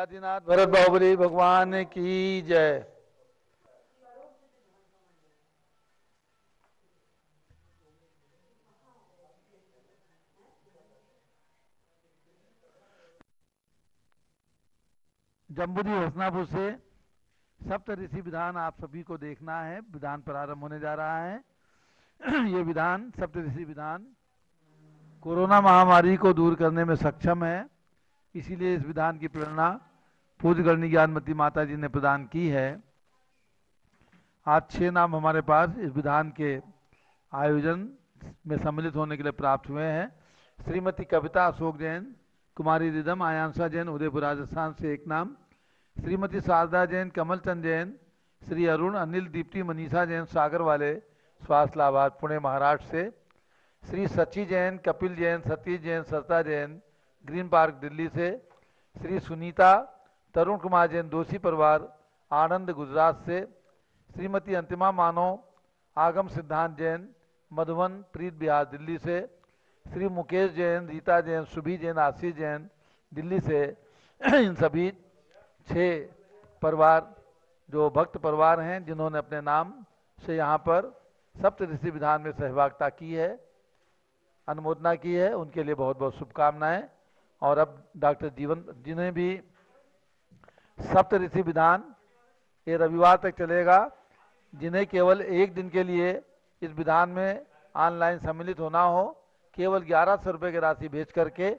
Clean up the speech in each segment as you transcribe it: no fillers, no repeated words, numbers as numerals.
आदिनाथ भरत बाहुबली भगवान की जय। जम्बूरी हसनापुर से सप्त ऋषि विधान आप सभी को देखना है। विधान प्रारंभ होने जा रहा है। ये विधान सप्त ऋषि विधान कोरोना महामारी को दूर करने में सक्षम है, इसीलिए इस विधान की प्रेरणा पूज्य गणनी ज्ञानमती माता जी ने प्रदान की है। आज 6 नाम हमारे पास इस विधान के आयोजन में सम्मिलित होने के लिए प्राप्त हुए हैं। श्रीमती कविता अशोक जैन, कुमारी रिदम आयांशा जैन उदयपुर राजस्थान से एक नाम, श्रीमती शारदा जैन, कमलचंद जैन, श्री अरुण, अनिल, दीप्ति, मनीषा जैन सागर वाले स्वास्थ्य लाभार्थ पुणे महाराष्ट्र से, श्री सची जैन, कपिल जैन, सतीश जैन, सरिता जैन ग्रीन पार्क दिल्ली से, श्री सुनीता, तरुण कुमार जैन दोषी परिवार आनंद गुजरात से, श्रीमती अंतिमा मानव, आगम सिद्धांत जैन मधुबन प्रीत बिहार दिल्ली से, श्री मुकेश जैन, रीता जैन, सुभी जैन, आशीष जैन दिल्ली से। इन सभी 6 परिवार जो भक्त परिवार हैं जिन्होंने अपने नाम से यहाँ पर सप्त ऋषि विधान में सहभागिता की है, अनुमोदना की है, उनके लिए बहुत बहुत शुभकामनाएं। और अब डॉक्टर जीवन जिन्हें भी सप्त ऋषि विधान ये रविवार तक चलेगा, जिन्हें केवल एक दिन के लिए इस विधान में ऑनलाइन सम्मिलित होना हो, केवल 1100 रुपये की राशि भेज करके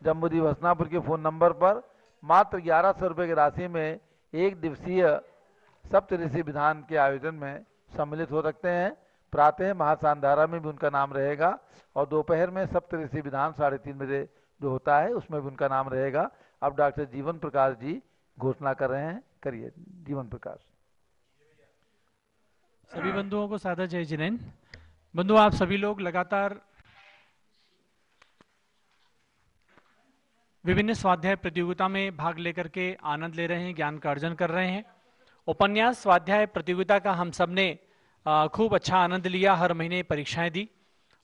जम्बूद्वीप हसनापुर के फ़ोन नंबर पर मात्र 1100 रुपये की राशि में एक दिवसीय सप्त ऋषि विधान के आयोजन में सम्मिलित हो सकते हैं। प्रातः महासांधारा में भी उनका नाम रहेगा और दोपहर में सप्त ऋषि विधान 3:30 बजे जो होता है उसमें भी उनका नाम रहेगा। अब डॉक्टर जीवन प्रकाश जी घोषणा कर रहे हैं, करिए जीवन प्रकाश। सभी बंधुओं को सादर जय जिनेन। बंधु, आप सभी लोग लगातार विभिन्न स्वाध्याय प्रतियोगिता में भाग लेकर के आनंद ले रहे हैं, ज्ञान का अर्जन कर रहे हैं। उपन्यास स्वाध्याय प्रतियोगिता का हम सब ने खूब अच्छा आनंद लिया, हर महीने परीक्षाएं दी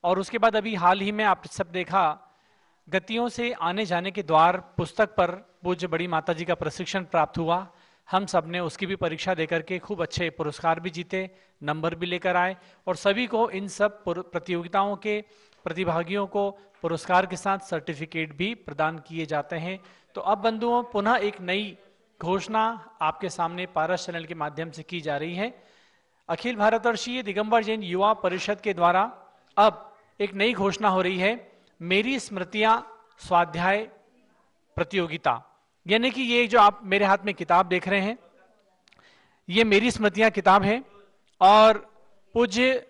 और उसके बाद अभी हाल ही में आप सब देखा गतियों से आने जाने के द्वार पुस्तक पर पूज्य बड़ी माता जी का प्रशिक्षण प्राप्त हुआ। हम सब ने उसकी भी परीक्षा देकर के खूब अच्छे पुरस्कार भी जीते, नंबर भी लेकर आए और सभी को इन सब प्रतियोगिताओं के प्रतिभागियों को पुरस्कार के साथ सर्टिफिकेट भी प्रदान किए जाते हैं। तो अब बंधुओं पुनः एक नई घोषणा आपके सामने पारस चैनल के माध्यम से की जा रही है। अखिल भारतवर्षीय दिगंबर जैन युवा परिषद के द्वारा अब एक नई घोषणा हो रही है, मेरी स्मृतियां स्वाध्याय प्रतियोगिता। यानी कि ये जो आप मेरे हाथ में किताब देख रहे हैं, ये मेरी स्मृतियां किताब है और पूज्य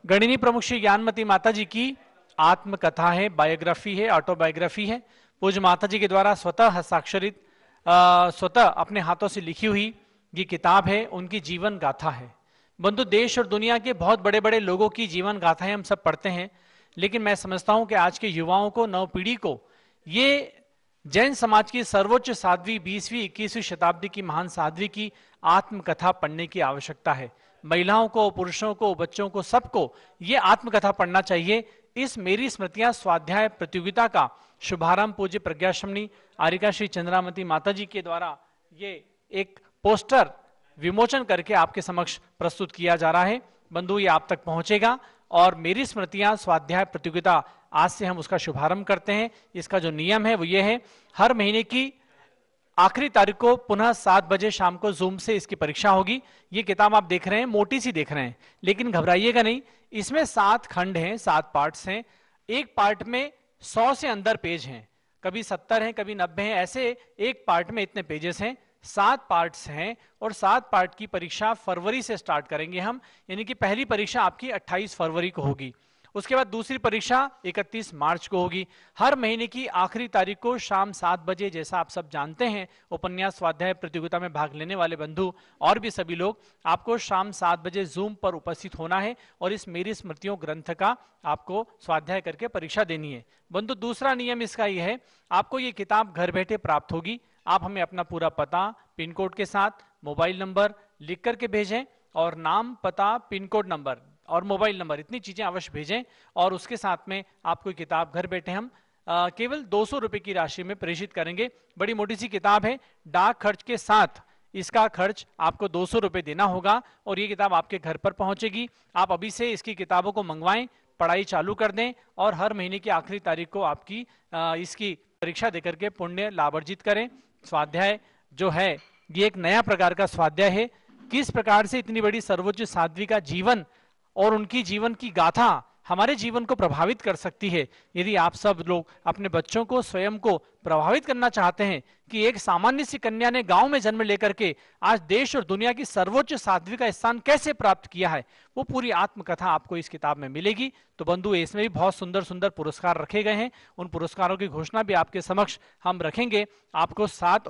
गणिनी प्रमुख श्री ज्ञानमती माता जी की आत्मकथा है, बायोग्राफी है, ऑटोबायोग्राफी है। पूज्य माता जी के द्वारा स्वतः हस्ताक्षरित स्वतः अपने हाथों से लिखी हुई ये किताब है, उनकी जीवन गाथा है। बंधु, देश और दुनिया के बहुत बड़े बड़े लोगों की जीवन गाथाएं हम सब पढ़ते हैं, लेकिन मैं समझता हूं कि आज के युवाओं को, नव पीढ़ी को ये जैन समाज की सर्वोच्च साध्वी 20वीं 21वीं शताब्दी की महान साध्वी की आत्मकथा पढ़ने की आवश्यकता है। महिलाओं को, पुरुषों को, बच्चों को, सबको ये आत्मकथा पढ़ना चाहिए। इस मेरी स्मृतियां स्वाध्याय प्रतियोगिता का शुभारंभ पूज्य प्रज्ञाश्रमणी आरिका श्री चंद्रामती माता जी के द्वारा ये एक पोस्टर विमोचन करके आपके समक्ष प्रस्तुत किया जा रहा है। बंधु, ये आप तक पहुंचेगा और मेरी स्मृतियां स्वाध्याय प्रतियोगिता आज से हम उसका शुभारंभ करते हैं। इसका जो नियम है वो ये है, हर महीने की आखिरी तारीख को पुनः 7 बजे शाम को जूम से इसकी परीक्षा होगी। ये किताब आप देख रहे हैं, मोटी सी देख रहे हैं, लेकिन घबराइएगा नहीं, इसमें 7 खंड हैं, 7 पार्ट्स हैं। एक पार्ट में 100 से अंदर पेज हैं, कभी 70 हैं, कभी 90 हैं, ऐसे एक पार्ट में इतने पेजेस हैं। 7 पार्ट्स हैं और 7 पार्ट की परीक्षा फरवरी से स्टार्ट करेंगे हम, यानी कि पहली परीक्षा आपकी 28 फरवरी को होगी। उसके बाद दूसरी परीक्षा 31 मार्च को होगी। हर महीने की आखिरी तारीख को शाम 7 बजे, जैसा आप सब जानते हैं, उपन्यास स्वाध्याय प्रतियोगिता में भाग लेने वाले बंधु और भी सभी लोग, आपको शाम 7 बजे जूम पर उपस्थित होना है और इस मेरी स्मृतियों ग्रंथ का आपको स्वाध्याय करके परीक्षा देनी है। बंधु, दूसरा नियम इसका यह है, आपको ये किताब घर बैठे प्राप्त होगी। आप हमें अपना पूरा पता, पिन कोड के साथ मोबाइल नंबर लिख करके भेजें और नाम, पता, पिन कोड नंबर और मोबाइल नंबर, इतनी चीजें अवश्य भेजें और उसके साथ में आपको किताब घर बैठे हम केवल 200 रुपए की राशि में प्रेषित करेंगे। बड़ी मोटी सी किताब है, डाक खर्च के साथ इसका खर्च आपको 200 रुपए देना होगा और ये किताब आपके घर पर पहुंचेगी। आप अभी से इसकी किताबों को मंगवाएं, पढ़ाई चालू कर दें और हर महीने की आखिरी तारीख को आपकी इसकी परीक्षा देकर के पुण्य लाभ अर्जित करें। स्वाध्याय जो है ये एक नया प्रकार का स्वाध्याय है। किस प्रकार से इतनी बड़ी सर्वोच्च साध्वी का जीवन और उनकी जीवन की गाथा हमारे जीवन को प्रभावित कर सकती है। यदि आप सब लोग अपने बच्चों को, स्वयं को प्रभावित करना चाहते हैं कि एक सामान्य सी कन्या ने गांव में जन्म लेकर के आज देश और दुनिया की सर्वोच्च साध्वी का स्थान कैसे प्राप्त किया है, वो पूरी आत्मकथा आपको इस किताब में मिलेगी। तो बंधु, इसमें भी बहुत सुंदर सुंदर पुरस्कार रखे गए हैं। उन पुरस्कारों की घोषणा भी आपके समक्ष हम रखेंगे। आपको 7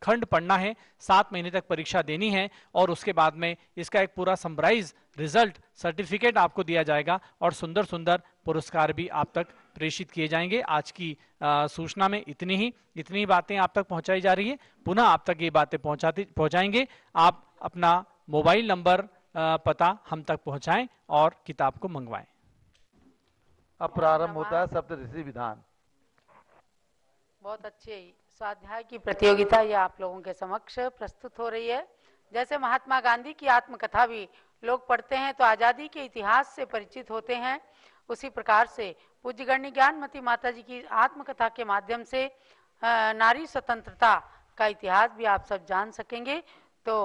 खंड पढ़ना है, 7 महीने तक परीक्षा देनी है और उसके बाद में इसका एक पूरा समराइज रिजल्ट सर्टिफिकेट आपको दिया जाएगा और सुंदर सुंदर पुरस्कार भी आप तक प्रेषित किए जाएंगे। आज की सूचना में इतनी बातें आप तक पहुंचाई जा रही है। पुनः आप तक ये बातें पहुंचाएंगे। आप अपना मोबाइल नंबर, पता हम तक पहुंचाएं और किताब को मंगवाएं। अब प्रारंभ होता है सप्तऋषि विधान। बहुत अच्छी स्वाध्याय की प्रतियोगिता ये आप लोगों के समक्ष प्रस्तुत हो रही है। जैसे महात्मा गांधी की आत्मकथा भी लोग पढ़ते हैं तो आज़ादी के इतिहास से परिचित होते हैं, उसी प्रकार से पूज्य गण्य ज्ञानमती माता जी की आत्मकथा के माध्यम से नारी स्वतंत्रता का इतिहास भी आप सब जान सकेंगे। तो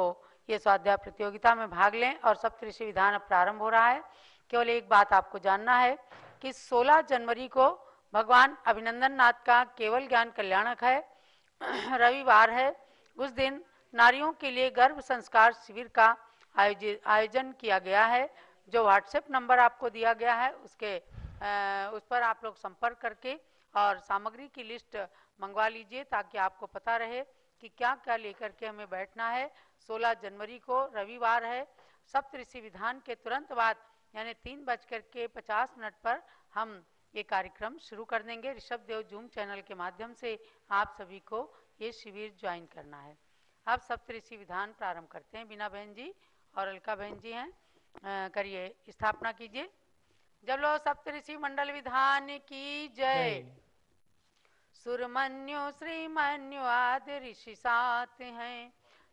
ये स्वाध्याय प्रतियोगिता में भाग लें और सप्तऋषि विधान अब प्रारंभ हो रहा है। केवल एक बात आपको जानना है कि 16 जनवरी को भगवान अभिनंदन नाथ का केवल ज्ञान कल्याणक है, रविवार है। उस दिन नारियों के लिए गर्भ संस्कार शिविर का आयोजन किया गया है। जो व्हाट्सएप नंबर आपको दिया गया है उस पर आप लोग संपर्क करके और सामग्री की लिस्ट मंगवा लीजिए ताकि आपको पता रहे कि क्या क्या लेकर के हमें बैठना है। 16 जनवरी को रविवार है। सप्तऋषि विधान के तुरंत बाद यानी 3:50 पर हम ये कार्यक्रम शुरू कर देंगे। ऋषभ देव जूम चैनल के माध्यम से आप सभी को ये शिविर ज्वाइन करना है। अब सप्तऋषि विधान प्रारंभ करते हैं। बीना बहन जी और अलका बहन जी हैं, करिए, स्थापना कीजिए। जब लो सप्तऋषि मंडल विधान की जय। सुरमन्यु श्रीमन्यु आदि ऋषि साथ हैं,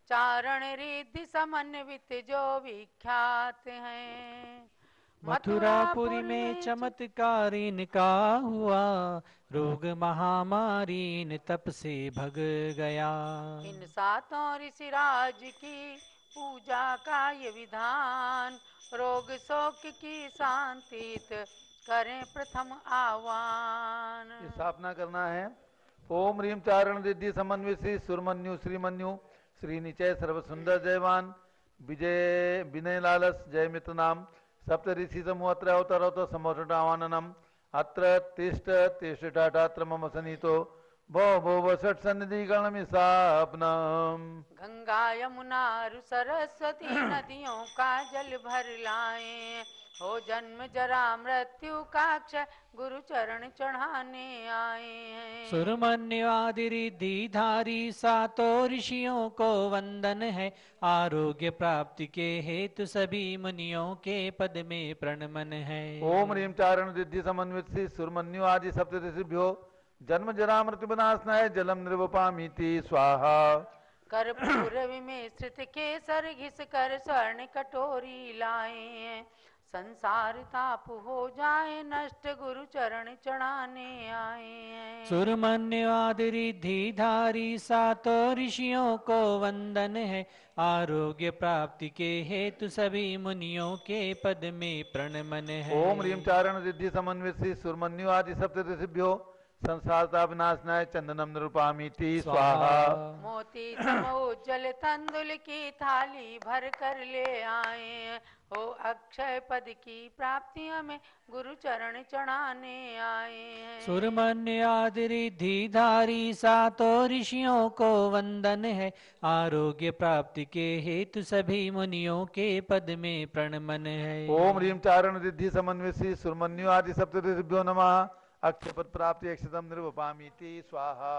चारण रिद्धि समन्वित जो विख्यात हैं। मथुरापुरी में चमत्कार इनका हुआ, रोग महामारी इन तप से भग गया। इन सातों ऋषिराज की पूजा का ये विधान, रोग शोक की शांति करें प्रथम आह्वान। स्थापना करना है। ओम ह्रीम चारण रिद्धि समन्वय श्री सुरमन्यु श्रीमन्यु श्री निचय सर्व सुंदर जयवान विजय विनय लालस जय मित्र नाम सप्तऋषि समूह अत्र अवतरतो समोषटावाननम अत्र तिष्ठ तिष्ठात्र मम सनितो भो भो वसट सन्निधि गणमिसापनम। गंगा यमुना सरस्वती नदियों का जल भर लाए, हो जन्म जरा मृत्यु का क्षय गुरु चरण चढ़ाने आए हैं। सुरमन्यु आदि रिद्धिधारी सातों ऋषियों को वंदन है, आरोग्य प्राप्ति के हेतु सभी मुनियों के पद में प्रणमन है। ओम ह्रीम चारण रिद्धि समन्वित श्री सुरमन्यु आदि सप्तऋषिभ्यो जन्म जरा मृत्यु विनाशनाय जलम निर्वपामीति स्वाहा। कर्पूर विमिश्रित केसर घिस कर स्वर्ण कटोरी लाए, संसार ताप हो जाए नष्ट गुरु चरण चढ़ाने आए हैं। सुरमन्यु आदि रिद्धिधारी सातों ऋषियों को वंदन है, आरोग्य प्राप्ति के हेतु सभी मुनियों के पद में प्रणमन है। ओम ह्रीम चारण रिद्धि समन्वित श्री सुरमन्यु आदि सप्तऋषिभ्यो संसार तापनाशनाय चंदनम निरूपामीति स्वाहा। मोती समोज्जल तंदुल की थाली भर कर ले आए, हो अक्षय पद की प्राप्ति हमें गुरु चरण चढ़ाने आए हैं। सुरमन्यु आदि रिद्धिधारी सातों ऋषियों को वंदन है, आरोग्य प्राप्ति के हेतु सभी मुनियों के पद में प्रणमन है। ओम ह्रीम चारण रिद्धि समन्वित श्री सुरमन्यु आदि सप्तऋषिभ्यो नमः अक्षय पद प्राप्ति अक्षतम निर्वपामीति स्वाहा।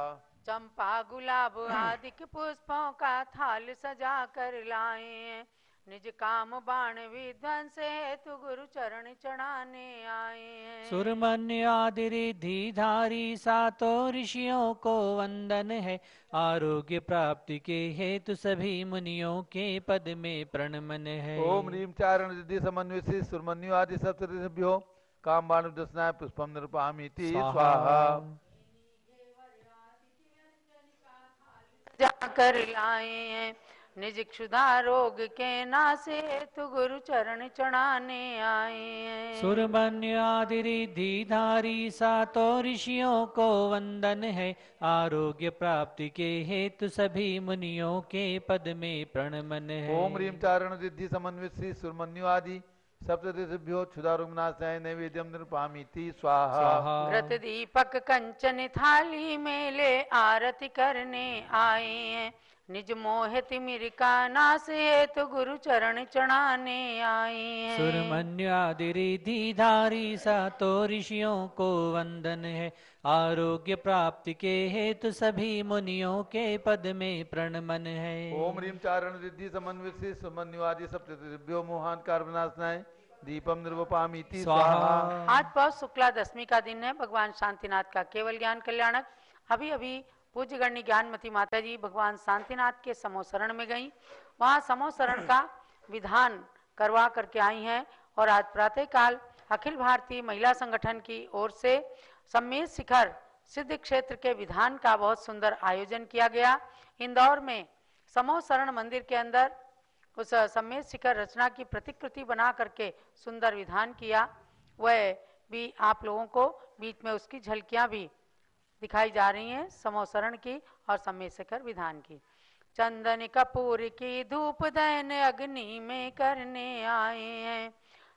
चंपा गुलाब आदि पुष्पों का थाल सजा कर लाए, निज काम बाण विध्वंस हेतु गुरु चरण चढ़ाने आए हैं। सुरमन्य आदि रिद्धिधारी सातों ऋषियों को वंदन है। आरोग्य प्राप्ति के हेतु सभी मुनियों के पद में प्रणमन है। ओम ह्रीं चारण रिद्धि समन्वित सुरमन्यु आदि सप्तऋषिभ्यो काम बाण दशनाय पुष्पम निरूपयामीति स्वाहा। जाकर लाए हैं निज क्षुधा रोग के नासे हेतु गुरु चरण चढ़ाने आए हैं। सुरमन्य आदि रिद्धिधारी सातों ऋषियों को वंदन है। आरोग्य प्राप्ति के हेतु सभी मुनियों के पद में प्रणमन है। ओम ह्रीं चारण रिद्धि समन्वित सुरमन्यु आदि सप्तऋषिभ्यो क्षुधारुग्नाशाय नैवेद्यम निरूपयामीति स्वाहा। घृत दीपक कंचन थाली में ले आरती करने आए हैं। निज मोह तिमिरिका नाश हेतु गुरु चरण चढ़ाने आए हैं। सुरमन्य आदि रिद्धिधारी सातों ऋषियों को वंदन है। आरोग्य प्राप्ति के हेतु सभी मुनियों के पद में प्रणमन है। ओम ह्रीं चारण रिद्धि समन्वित सुरमन्यु आदि सप्तऋषिभ्यो मोहान कारवनाशनाय दीपम निरूपयामीति स्वाहा। आज पौष शुक्ला दशमी का दिन है। भगवान शांतिनाथ का केवल ज्ञान कल्याणक। अभी अभी पूज्य गण्य ज्ञानमती माता जी भगवान शांतिनाथ के समोसरण में गई। वहाँ समोसरण का विधान करवा करके आई हैं और आज प्रातःकाल अखिल भारतीय महिला संगठन की ओर से सम्मेद शिखर सिद्ध क्षेत्र के विधान का बहुत सुंदर आयोजन किया गया। इंदौर में समोसरण मंदिर के अंदर उस सम्मेद शिखर रचना की प्रतिकृति बना करके सुंदर विधान किया। वह भी आप लोगों को बीच में उसकी झलकियां भी दिखाई जा रही हैं समोसरण की और सम्मेद शिखर विधान की। चंदन कपूर की धूप दैन अग्नि में करने आए हैं।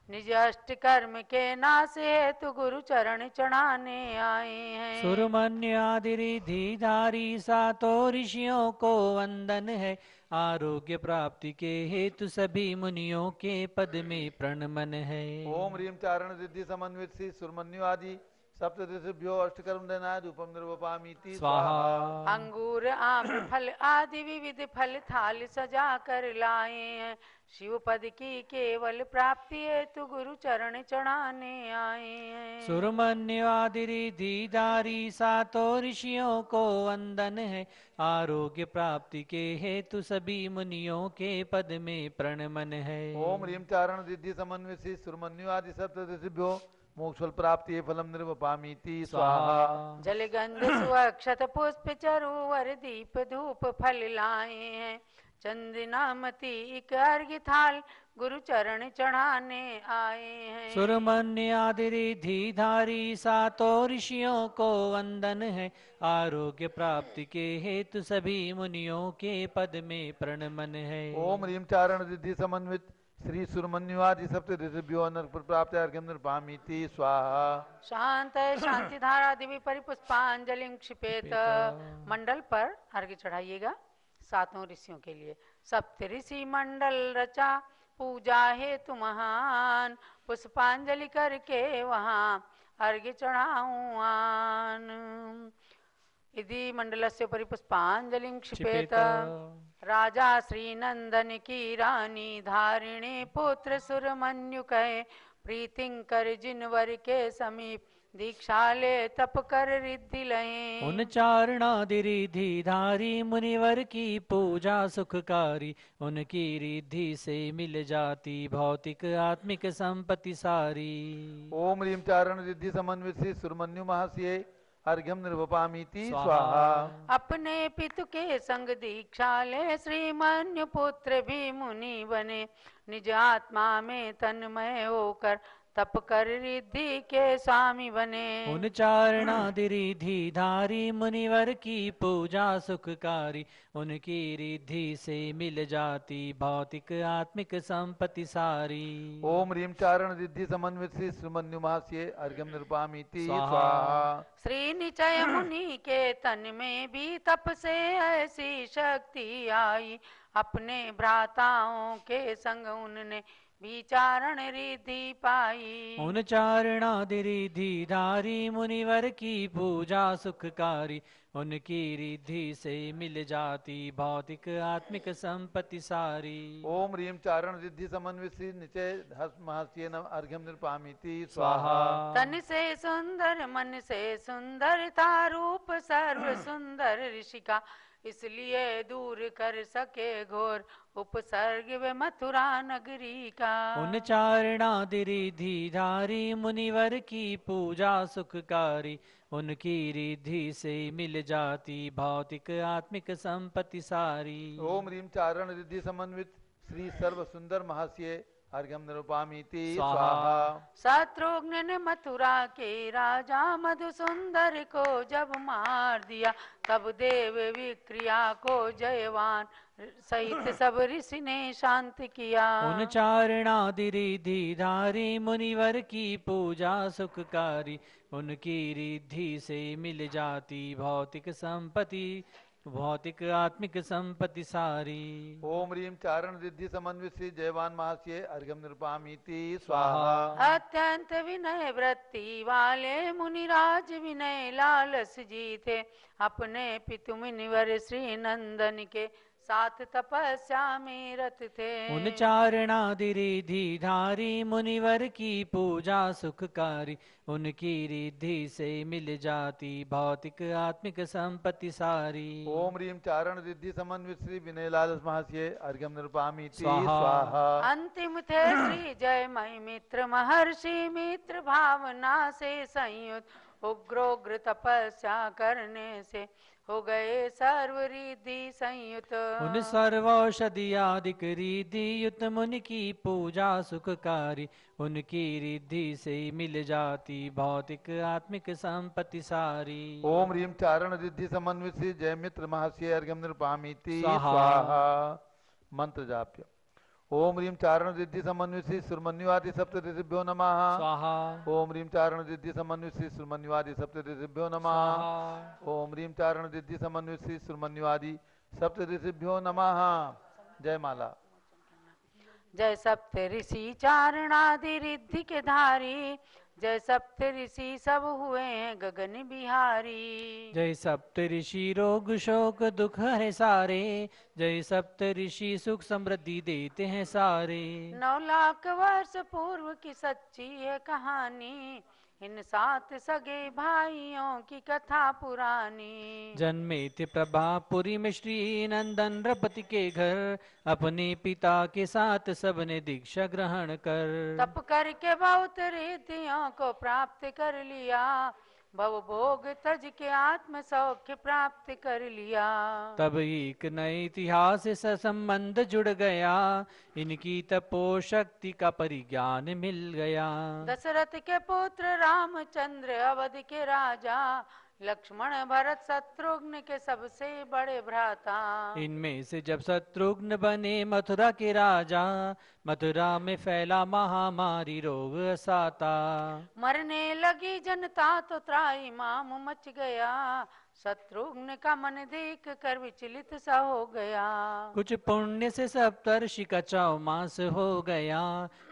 निज अष्ट कर्म के नाश हेतु गुरु चरण चढ़ाने आए हैं। सुरमन्य आदि रिद्धिधारी सातों ऋषियों को वंदन है। आरोग्य प्राप्ति के हेतु सभी मुनियों के पद में प्रणमन है। ओम ह्रीं चारण रिद्धि समन्वित सुरमन्यु आदि सप्तऋषिभ्यो अष्टकर्म दनाय धूपम निरूपयामीति स्वाहा। अंगूर आम्र फल आदि विविध फल थाल सजा कर लाए हैं। शिव पद की केवल प्राप्ति हेतु गुरु चरण चढ़ाने आए हैं। सुरमन्य आदि रिद्धिधारी सातों ऋषियों को वंदन है। आरोग्य प्राप्ति के हेतु सभी मुनियों के पद में प्रणमन है। ओम ह्रीं चारण रिद्धि समन्वित सुरमन्यु आदि सप्तऋषिभ्यो मोक्षफल प्राप्ति फलम निरूपयामीति स्वाहा। जलगंध सुअक्षत पुष्प चरुवर दीप धूप फल लाए हैं। चंदनामती एक अर्घ्य थाल गुरु चरण चढ़ाने आए हैं। सुरमन्य आदि रिद्धिधारी सातों ऋषियों को वंदन है। आरोग्य प्राप्ति के हेतु सभी मुनियों के पद में प्रणमन है। ओम ह्रीं चारण रिद्धि समन्वित श्री सुरमन्यु आदि सप्तऋषिभ्यो नरक प्राप्त अर्घ्यम निरूपयामीति स्वाहा। शांत शांति धारा दिव्य परिपुष्पांजलि क्षिपेत। मंडल पर अर्घ्य चढ़ाइएगा सातों ऋषियों के लिए। सप्त ऋषि मंडल रचा पूजा हेतु महान। पुष्पांजलि करके वहाँ अर्घ्य चढ़ाऊआन। इति मंडलस्य परिपुष्पांजलिं क्षिपेत। राजा श्री नंदन की रानी धारिणी पुत्र सुरमन्यु कहे। प्रीतिं कर जिनवर के समीप दीक्षा ले तप कर रिद्धि लहे। उन चारणादि रिद्धिधारी मुनिवर की पूजा सुखकारी। उनकी रिद्धि से मिल जाती भौतिक आत्मिक संपत्ति सारी। ओम ह्रीं चारण रिद्धि समन्वित सुरमन्यु महाशय अर्घ्यम निरूपयामीति स्वाहा। अपने पितु के संग दीक्षा ले श्रीमन्यु पुत्र भी मुनि बने। निज आत्मा में तन्मय होकर तप कर रिद्धि के स्वामी बने। उन चारणादि रिद्धिधारी मुनिवर की पूजा सुखकारी। उनकी रिद्धि से मिल जाती भौतिक आत्मिक संपत्ति सारी। ओम ह्रीं चारण रिद्धि समन्वित सुरमन्यु महाशय अर्घ्यम निरूपयामीति स्वाहा। श्री निचय मुनि के तन में भी तप से ऐसी शक्ति आई। अपने भ्राताओं के संग उनने विचारण रिद्धि पाई। उन चारणादि रिद्धि धारी मुनिवर की पूजा सुखकारी, उनकी रिद्धि से मिल जाती भौतिक आत्मिक संपत्ति सारी। ओम ह्रीं चारण रिद्धि समन्वित श्री निचय हस महस्य नम अर्घ्यम निर्पामीति स्वाहा। स्वाहा। तन से सुंदर मन से सुंदरता रूप सर्व सुंदर ऋषिका, इसलिए दूर कर सके घोर उपसर्ग वे मथुरा नगरी का। उन चारणादि रिद्धि धारी मुनिवर की पूजा सुखकारी, उनकी रिद्धि से मिल जाती भौतिक आत्मिक संपत्ति सारी। ओम ह्रीं चारण रिद्धि समन्वित श्री सर्व सुंदर महस्य अर्घ्यम निरूपामीति स्वाहा। स्वाहा। शत्रुघ्न ने मथुरा के राजा मधुसुंदर को जब मार दिया, तब देव विक्रिया को जयवान सहित सब ऋषि ने शांत किया। उन चारणादि रिद्धि धारी मुनिवर की पूजा सुखकारी, उनकी रिद्धि से मिल जाती भौतिक संपत्ति भौतिक आत्मिक संपत्ति सारी। ओम ह्रीं चारण रिद्धि समन्वित श्री जयवान महस्य अर्घ्यम निरूपामीति स्वाहा। अत्यंत विनय वृत्ति वाले मुनिराज विनय लालस जी थे, अपने पितु मुनिवर श्री नंदन के साथ तपस्या में रत थे। उन चारणादि रिद्धि धारी मुनिवर की पूजा सुखकारी, उनकी रिद्धि से मिल जाती भौतिक आत्मिक संपत्ति सारी। ओम ह्रीं चारण रिद्धि समन्वित श्री विनय लालस महस्य अर्घ्यम निरूपामीति स्वाहा। स्वाहा। अंतिम थे श्री जयमय मित्र महर्षि मित्र, भावना से संयुक्त उग्रोग्र तपस्या करने से हो गए सर्व रिद्धि संयुत। उन सर्वौषधियादिक रिद्धि युत मुनि की पूजा सुखकारी, उनकी रिद्धि से मिल जाती भौतिक आत्मिक संपत्ति सारी। ओम ह्रीं चारण रिद्धि समन्वित श्री जयमित्र महस्य अर्घ्यम निरूपामीति स्वाहा। स्वाहा। मंत्र जाप्य। ओम ह्रीं चारण रिद्धि समन्वित श्री सुरमन्युवादि सप्त ऋषिभ्यो नमः। स्वाहा। ओम ह्रीं चारण रिद्धि समन्वित श्री सुरमन्युवादि सप्त ऋषिभ्यो नमः। स्वाहा। ओम ह्रीं चारण रिद्धि समन्वित श्री सुरमन्युवादि सप्त ऋषिभ्यो नमः। जय माला। जय सप्त ऋषि चारणादि रिद्धि के धारी, जय सप्त ऋषि सब हुए हैं गगन बिहारी। जय सप्त ऋषि रोग शोक दुख है सारे, जय सप्त ऋषि सुख समृद्धि देते हैं सारे। 9 लाख वर्ष पूर्व की सच्ची है कहानी, इन 7 सगे भाइयों की कथा पुरानी। जन्मे थे प्रभापुरी में श्री नंदन रपति के घर, अपने पिता के साथ सबने दीक्षा ग्रहण कर। तप करके बहुत रिद्धियों को प्राप्त कर लिया, भव भोग तज के आत्म सौख्य प्राप्त कर लिया। तब एक नए इतिहास से संबंध जुड़ गया, इनकी तपो शक्ति का परिज्ञान मिल गया। दशरथ के पुत्र रामचंद्र अवध के राजा, लक्ष्मण भरत शत्रुघ्न के सबसे बड़े भ्राता। इनमें से जब शत्रुघ्न बने मथुरा के राजा, मथुरा में फैला महामारी रोग साता। मरने लगी जनता तो त्राहिमाम मच गया, शत्रुघ्न का मन देख कर विचलित सा हो गया। कुछ पुण्य से सप्तर्षि का चौमास हो गया,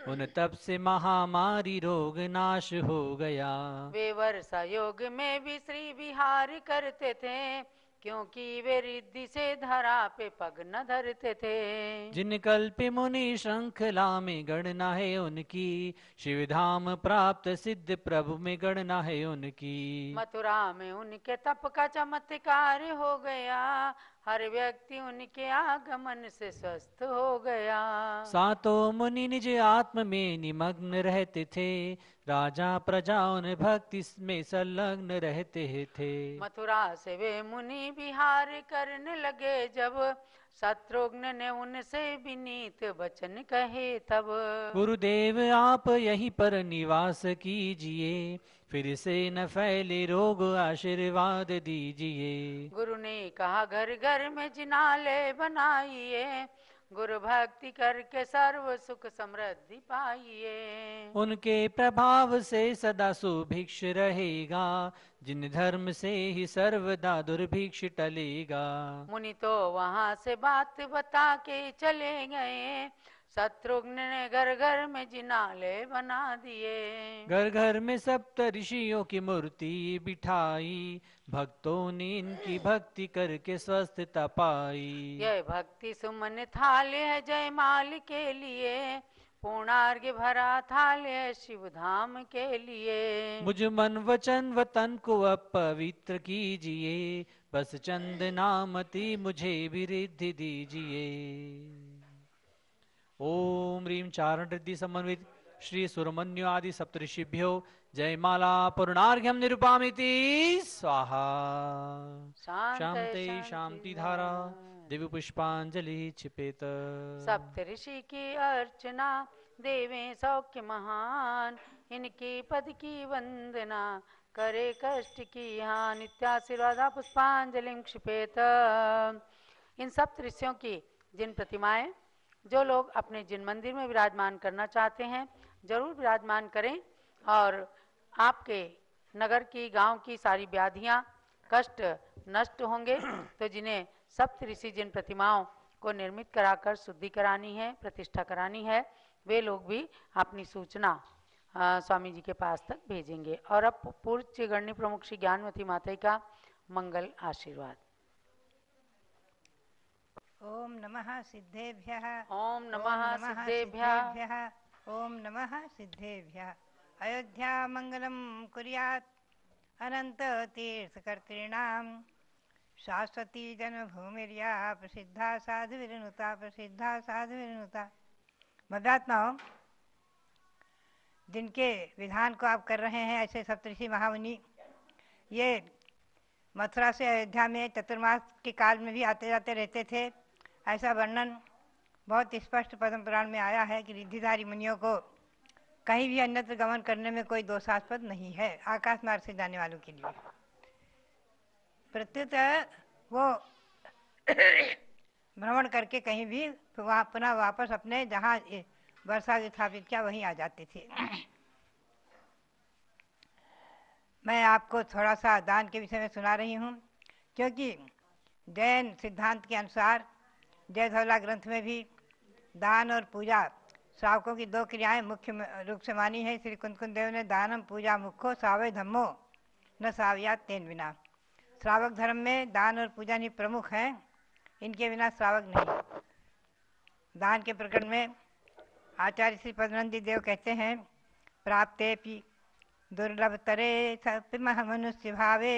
उन तप से महामारी रोग नाश हो गया। वे वर्षा योग में भी श्री विहार करते थे, क्योंकि वे रिद्धि से धरा पे पग न धरते थे। जिन कल्पे मुनि श्रृंखला में गणना है उनकी, शिवधाम प्राप्त सिद्ध प्रभु में गणना है उनकी। मथुरा में उनके तप का चमत्कार हो गया, हर व्यक्ति उनके आगमन से स्वस्थ हो गया। सातों मुनि निज आत्म में निमग्न रहते थे, राजा प्रजा उन भक्ति में संलग्न रहते थे। मथुरा से वे मुनि विहार करने लगे जब, शत्रुघ्न ने उनसे विनीत वचन कहे तब। गुरुदेव आप यहीं पर निवास कीजिए, फिर से न फैले रोग आशीर्वाद दीजिए। गुरु ने कहा घर घर में जिनाले बनाइए, गुरु भक्ति करके सर्व सुख समृद्धि पाइए। उनके प्रभाव से सदा सुभिक्ष रहेगा, जिन धर्म से ही सर्वदा दुर्भिक्ष टलेगा। मुनि तो वहाँ से बात बता के चले गए, शत्रुघ्न ने घर घर में जिनालय बना दिए। घर घर में सप्त ऋषियों की मूर्ति बिठाई, भक्तों ने इनकी भक्ति करके स्वस्थता पाई। यह भक्ति सुमन थाल है जयमाल के लिए, पूर्णार्घ्य भरा थाल है शिव धाम के लिए। मुझ मन वचन वतन को अपवित्र कीजिए, बस चंद नामति मुझे भी रिद्धि दीजिए। ओम ह्रीं चारण रिद्धि समन्वित श्री सुरमन्यु आदि सप्तऋषिभ्यो जयमाला पूर्णार्घ्यम निरुपामिति स्वाहा। शांति शांति धारा दिव्य पुष्पांजलि छिपेत। सप्तऋषि की अर्चना देवे सौख्य महान, इनकी पद की वंदना करे कष्ट की हान। नित्याशीर्वादा पुष्पांजलि क्षिपेत। इन सप्तऋषियों की जिन प्रतिमाएं जो लोग अपने जिन मंदिर में विराजमान करना चाहते हैं जरूर विराजमान करें, और आपके नगर की गांव की सारी व्याधियां कष्ट नष्ट होंगे। तो जिन्हें सप्तऋषि जिन प्रतिमाओं को निर्मित कराकर शुद्धि करानी है, प्रतिष्ठा करानी है, वे लोग भी अपनी सूचना स्वामी जी के पास तक भेजेंगे। और अब पूज्य गण्य प्रमुख श्री ज्ञानवती माता का मंगल आशीर्वाद। ओम नमः सिद्धेभ्यः। ओम नमः सिद्धेभ्यः। ओम नमः सिद्धेभ्यः। अयोध्या मंगलम कुर्यात् अनंत तीर्थकर्तॄणां, शाश्वती जन्मभूमिर्या प्रसिद्धा साधुविरनुता, प्रसिद्धा साधुविरनुता। मध्यात्माओं, जिनके विधान को आप कर रहे हैं ऐसे सप्तऋषि महामुनि, ये मथुरा से अयोध्या में चतुर्मास के काल में भी आते जाते रहते थे। ऐसा वर्णन बहुत स्पष्ट पद्म पुराण में आया है कि रिद्धिधारी मुनियों को कहीं भी अन्यत्र गमन करने में कोई दोषास्पद नहीं है, आकाश मार्ग से जाने वालों के लिए। प्रत्युत वो भ्रमण करके कहीं भी वहाँ पुनः वापस अपने जहाँ वर्षा स्थापित किया वहीं आ जाते थे। मैं आपको थोड़ा सा दान के विषय में सुना रही हूँ, क्योंकि जैन सिद्धांत के अनुसार जय धौला ग्रंथ में भी दान और पूजा श्रावकों की दो क्रियाएं मुख्य रूप से मानी है। श्री कुंदकुंद देव ने दानम पूजा मुखो सावय धम्मो न सावयात तेन बिना। श्रावक धर्म में दान और पूजा ही प्रमुख हैं, इनके बिना श्रावक नहीं। दान के प्रकरण में आचार्य श्री पद्मनंदी देव कहते हैं, प्राप्तेपि दुर्लभतरे सपिमह मनुष्य भावे,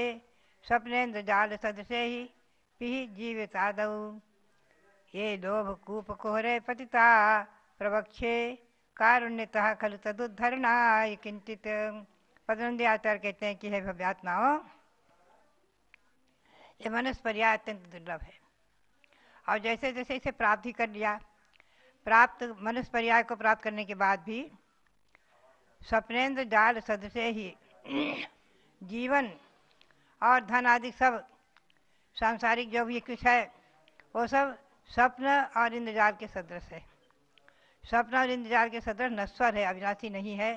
स्वप्नेन्द्र जाल सदृशे ही पिहि जीवितादौ, ये लोभ कूप कोहरे पतिता प्रवक्षे कारुण्यतः खलु तदुद्धरणाय किंचित। पद्मनंदी आचार्य कहते हैं कि हे भव्यात्माओं, ये मनुष्य पर्याय अत्यंत दुर्लभ है, और जैसे जैसे इसे प्राप्त ही कर लिया, प्राप्त मनुष्य पर्याय को प्राप्त करने के बाद भी स्वप्नेन्द्र जाल सदृशे ही जीवन और धन आदि सब सांसारिक जो भी कुछ है वो सब स्वप्न और इंद्रजाल के सदृश है। स्वप्न और इंद्रजाल के सदृश नश्वर है, अविनाशी नहीं है,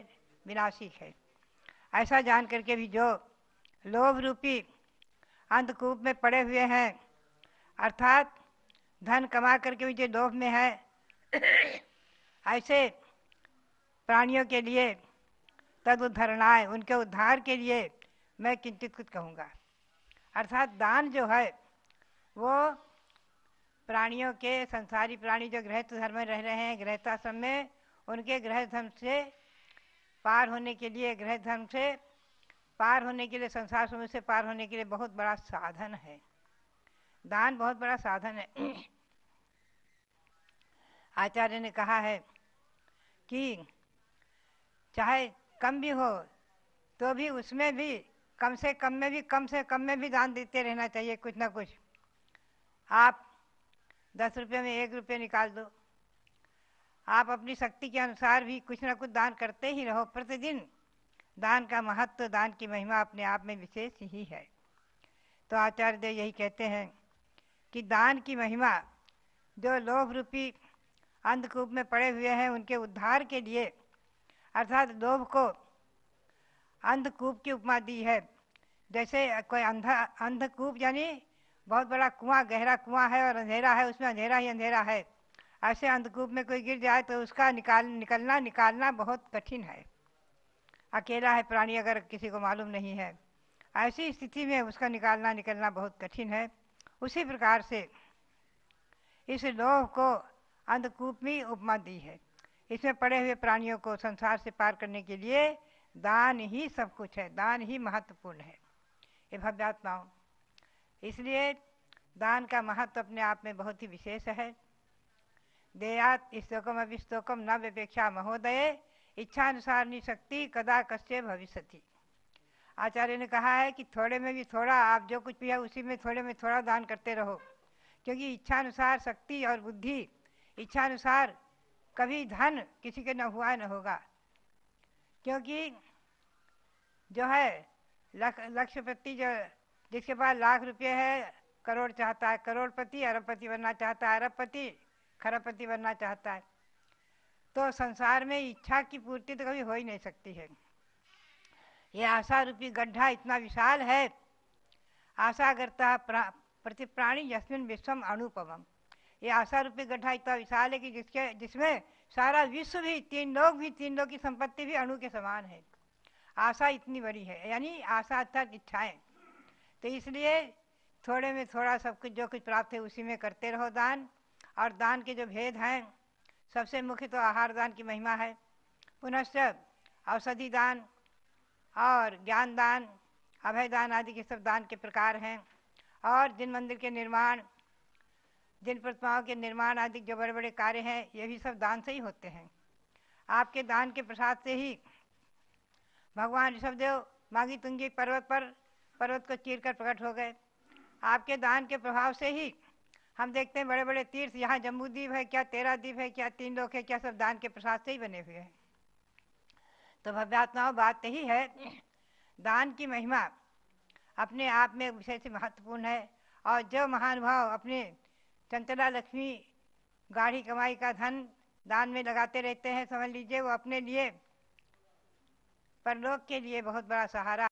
विनाशी है। ऐसा जान करके भी जो लोभ रूपी अंधकूप में पड़े हुए हैं, अर्थात धन कमा करके भी जो लोभ में है, ऐसे प्राणियों के लिए तद उद्धरणाय, उनके उद्धार के लिए मैं किंचित कुछ कहूँगा। अर्थात दान जो है वो प्राणियों के, संसारी प्राणी जो गृहस्थ धर्म में रह रहे हैं, गृहस्थाश्रम में, उनके गृहस्थ धर्म से पार होने के लिए, गृहस्थ धर्म से पार होने के लिए, संसार समूह से पार होने के लिए बहुत बड़ा साधन है। दान बहुत बड़ा साधन है। आचार्य ने कहा है कि चाहे कम भी हो तो भी उसमें भी कम से कम में भी दान देते रहना चाहिए, कुछ ना कुछ। आप 10 रुपये में 1 रुपये निकाल दो, आप अपनी शक्ति के अनुसार भी कुछ ना कुछ दान करते ही रहो प्रतिदिन। दान का महत्व, दान की महिमा अपने आप में विशेष ही है। तो आचार्य देव यही कहते हैं कि दान की महिमा जो लोभ रूपी अंधकूप में पड़े हुए हैं उनके उद्धार के लिए, अर्थात लोभ को अंधकूप की उपमा दी है। जैसे कोई अंधकूप यानी बहुत बड़ा कुआं, गहरा कुआं है और अंधेरा है, उसमें अंधेरा ही अंधेरा है। ऐसे अंधकूप में कोई गिर जाए तो उसका निकालना बहुत कठिन है। अकेला है प्राणी, अगर किसी को मालूम नहीं है, ऐसी स्थिति में उसका निकलना बहुत कठिन है। उसी प्रकार से इस लोह को अंधकूप में उपमा दी है। इसमें पड़े हुए प्राणियों को संसार से पार करने के लिए दान ही सब कुछ है, दान ही महत्वपूर्ण है। ये भव्यात्माओं, इसलिए दान का महत्व अपने आप में बहुत ही विशेष है। देयात स्तोकम अभिस्तोकम न व्यपेक्षा महोदय, इच्छानुसार निशक्ति कदा कस्य भविष्यति। आचार्य ने कहा है कि थोड़े में भी थोड़ा, आप जो कुछ भी है उसी में थोड़े में थोड़ा दान करते रहो, क्योंकि इच्छानुसार शक्ति और बुद्धि, इच्छानुसार कभी धन किसी के न हुआ न होगा। क्योंकि जो है लक्षपति, जो जिसके पास लाख रुपये है करोड़ चाहता है, करोड़पति अरबपति बनना चाहता है, अरबपति खरबपति बनना चाहता है। तो संसार में इच्छा की पूर्ति तो कभी हो ही नहीं सकती है। ये आशा रूपी गड्ढा इतना विशाल है। आशा करता प्रति प्राणी यस्मिन विश्वम अनुपमम। ये आशा रूपी गड्ढा इतना विशाल है कि जिसमें सारा विश्व भी, तीन लोग की संपत्ति भी अणु के समान है। आशा इतनी बड़ी है, यानी आशा अर्थात इच्छाएं। तो इसलिए थोड़े में थोड़ा सब कुछ जो कुछ प्राप्त है उसी में करते रहो दान। और दान के जो भेद हैं, सबसे मुख्य तो आहार दान की महिमा है, पुनश्च औषधि दान और ज्ञान दान, अभय दान आदि के सब दान के प्रकार हैं। और जिन मंदिर के निर्माण, जिन प्रतिमाओं के निर्माण आदि जो बड़े बड़े कार्य हैं, ये भी सब दान से ही होते हैं। आपके दान के प्रसाद से ही भगवान ऋषभदेव माघी तुंगी पर्वत को चीरकर प्रकट हो गए। आपके दान के प्रभाव से ही हम देखते हैं बड़े बड़े तीर्थ, यहाँ जम्बूद्वीप है क्या, 13 द्वीप है क्या, 3 लोक है क्या, सब दान के प्रसाद से ही बने हुए हैं। तो भव्यात्माओं, बात यही है, दान की महिमा अपने आप में विषय से महत्वपूर्ण है। और जो महानुभाव अपने चंचला लक्ष्मी गाढ़ी कमाई का धन दान में लगाते रहते हैं, समझ लीजिए वो अपने लिए परलोक के लिए बहुत बड़ा सहारा